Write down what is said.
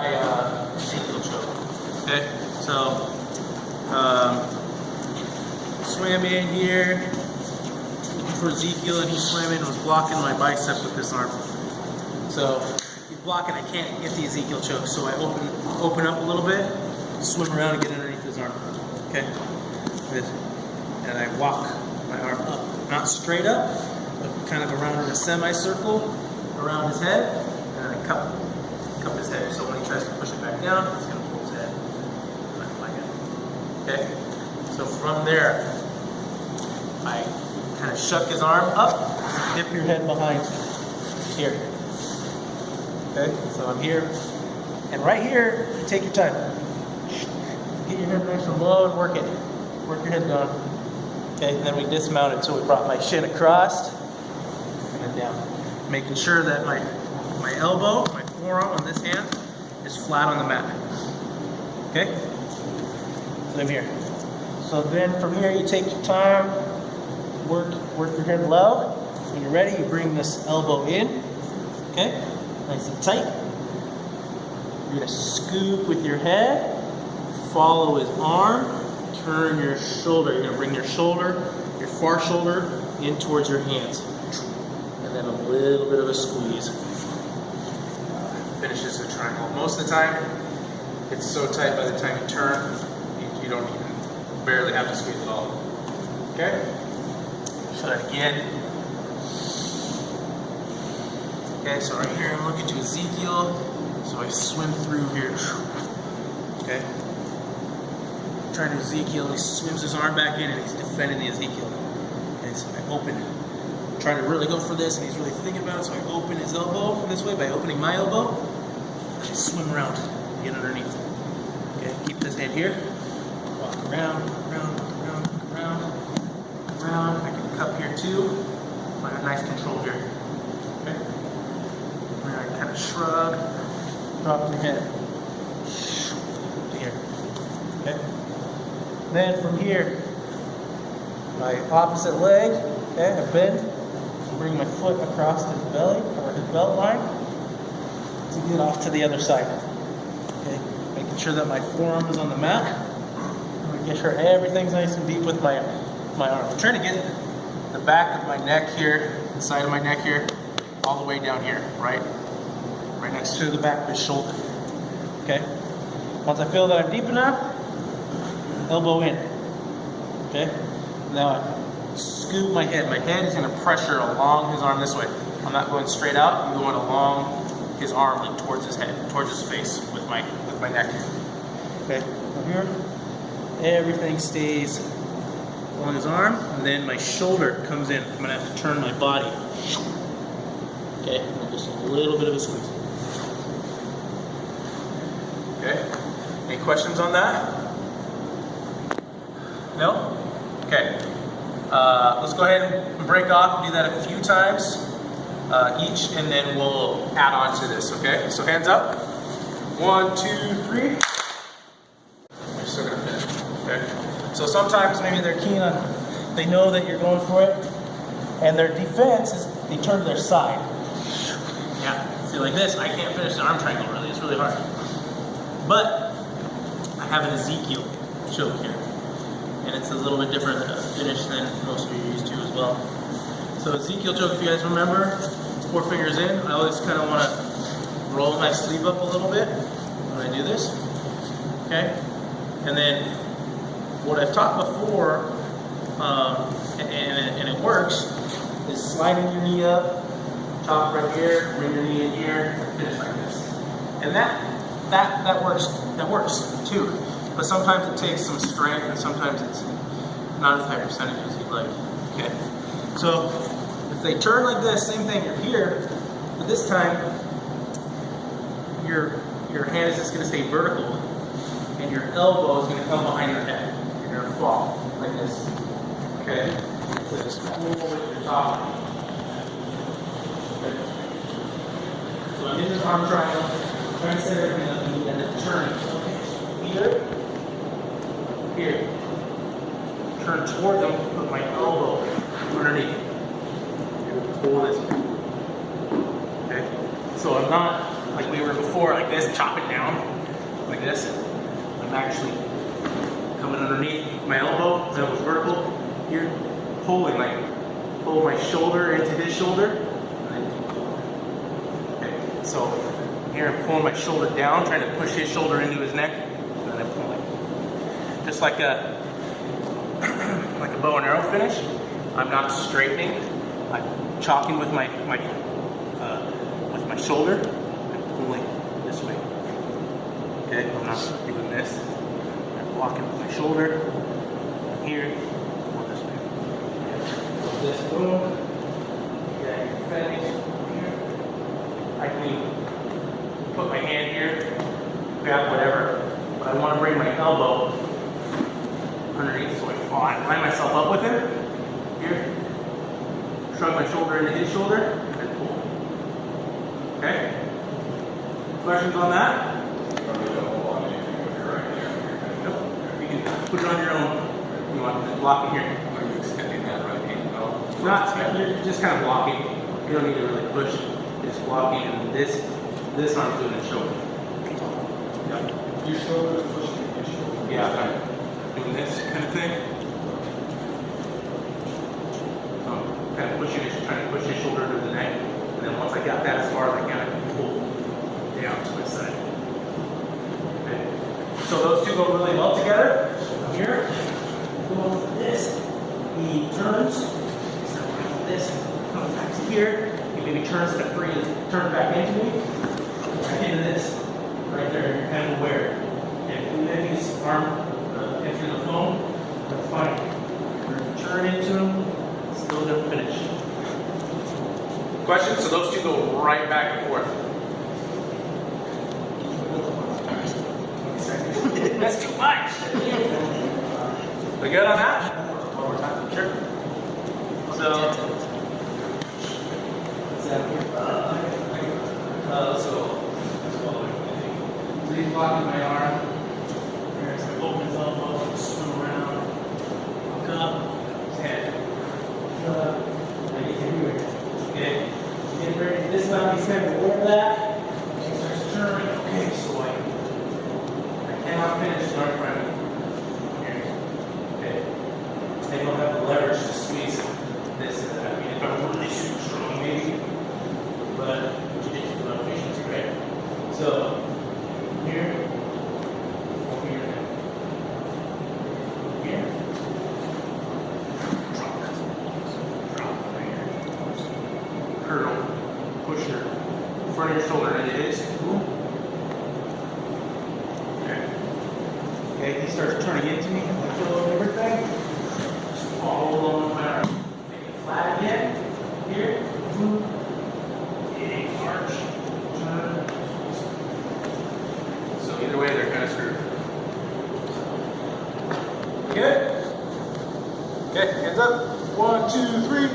Ezekiel choke. Okay, so swam in here for Ezekiel, and he swam in and was blocking my bicep with this arm. So he's blocking, I can't get the Ezekiel choke, so I open up a little bit, swim around and get underneath his arm. Okay, and I walk my arm up, not straight up, but kind of around in a semicircle around his head, and then I cup his head. So when he tries to push it back down, it's going to pull his head like it. Okay, so from there, I kind of shuck his arm up, dip your head behind here. Okay, so I'm here, and right here, you take your time. Get your head nice and low and work it. Work your head down. Okay, and then we dismounted, so we brought my shin across and then down. Making sure that my elbow, my forearm on this hand is flat on the mat. Okay? So I'm here. So then from here you take your time, work your head low. When you're ready, you bring this elbow in. Okay? Nice and tight. You're gonna scoop with your head, follow his arm, turn your shoulder. You're gonna bring your shoulder, your far shoulder, in towards your hands. And then a little bit of a squeeze. Finishes the triangle. Most of the time, it's so tight by the time you turn, you don't even, barely have to squeeze at all. Okay? Try that again. Okay, so right here I'm looking to Ezekiel, so I swim through here. Okay? Trying to Ezekiel, he swims his arm back in and he's defending the Ezekiel. Okay, so I open. Trying to really go for this, and he's really thinking about it, so I open his elbow this way by opening my elbow. I swim around, get underneath. Okay, keep this hand here. Walk around, around. I can cup here too. Find a nice control here. Okay. And I kind of shrug, drop your head to here. Okay. Then from here, my opposite leg. Okay, I bend. Bring my foot across his belly or his belt line to get off to the other side. Okay, making sure that my forearm is on the mat. And making sure everything's nice and deep with my arm. I'm trying to get the back of my neck here, the side of my neck here, all the way down here, right next to the back of his shoulder. Okay. Once I feel that I'm deep enough, elbow in. Okay. Now I scoop my head. My head is going to pressure along his arm this way. I'm not going straight out. I'm going along his arm, like towards his head, towards his face with my neck here. Okay, from here, everything stays on his arm, and then my shoulder comes in. I'm going to have to turn my body. Okay, and just a little bit of a squeeze. Okay, any questions on that? No? Okay. Let's go ahead and break off and do that a few times each, and then we'll add on to this, okay? So hands up. 1, 2, 3. We're still gonna finish, okay? So sometimes maybe they're keen on, they know that you're going for it, and their defense is they turn to their side. Yeah, see like this, I can't finish the arm triangle really, it's really hard. But I have an Ezekiel choke here. And it's a little bit different finish than most of you are used to as well. So Ezekiel choke, if you guys remember, 4 fingers in. I always kind of want to roll my sleeve up a little bit when I do this. Okay? And then what I've taught before, and it works, is sliding your knee up, top right here, bring your knee in here, and finish like this. And that works too. But sometimes it takes some strength, and sometimes it's not as high percentage as you'd like. Okay. So if they turn like this, same thing. You're here, but this time your hand is just going to stay vertical, and your elbow is going to come behind your head. You're going to fall like this. Okay. So just pull with your top. Okay. So I'm in this arm triangle, trying to set everything up, and then turn. Okay. So here, turn toward them, put my elbow underneath. Pull this way. Okay? So I'm like we were before, like this, chop it down, like this. I'm actually coming underneath my elbow, that was vertical, here, pulling, like, pull my shoulder into his shoulder. Okay, so here I'm pulling my shoulder down, trying to push his shoulder into his neck, and then I'm pulling. Just like a bow and arrow finish. I'm not straightening. I'm chalking with my shoulder and pulling this way. Okay, I'm not doing this. I'm blocking with my shoulder. Here, pull this way. So this boom. Yeah, finish here. I can put my hand here, grab whatever, but I want to bring my elbow underneath, so I line myself up with him. Here, shrug my shoulder into his shoulder, and pull. Okay? Questions on that? Nope. You can put it on your own. You want to block it here. Are you extending that right hand out? Not, you're just kind of blocking. You don't need to really push. Just blocking, and this arm's doing the shoulder. Yeah. Your shoulder is pushing your shoulder. Yeah, I'm doing this kind of thing. So kind of trying to push his shoulder to the neck. And then once I got that as far as I can, I can pull down to my side. Okay. So those two go really well together. Here, going with this. He turns. So like this, comes back to here. He maybe turns to free and turns back into me. Back into this. Right there, you're kind of aware. And if his arm gets in the foam, that's fine. Turn into him, still gonna finish. Questions? So those two go right back and forth. That's too much. We good on that? One more time. Sure. So, so he's blocking my arm. There's an open his elbow, swim around, look up, his head. Okay. Get ready. This time he's kind of aware of that. He starts turning. Okay, so I cannot finish the arm front. Here. Okay. They don't have the leverage to squeeze this. I mean, if I'm really super strong, maybe. But jiu-jitsu motivation is great. So, here. Over your neck. Here. Drop. Drop right here. Curl. Push your front of your shoulder into his. Okay. Okay, he starts turning into me. I feel everything. Just follow along with my arm. Make it flat again. Here. Big arch. Turn. So either way, they're kind of screwed. Good? Okay, hands up. 1, 2, 3.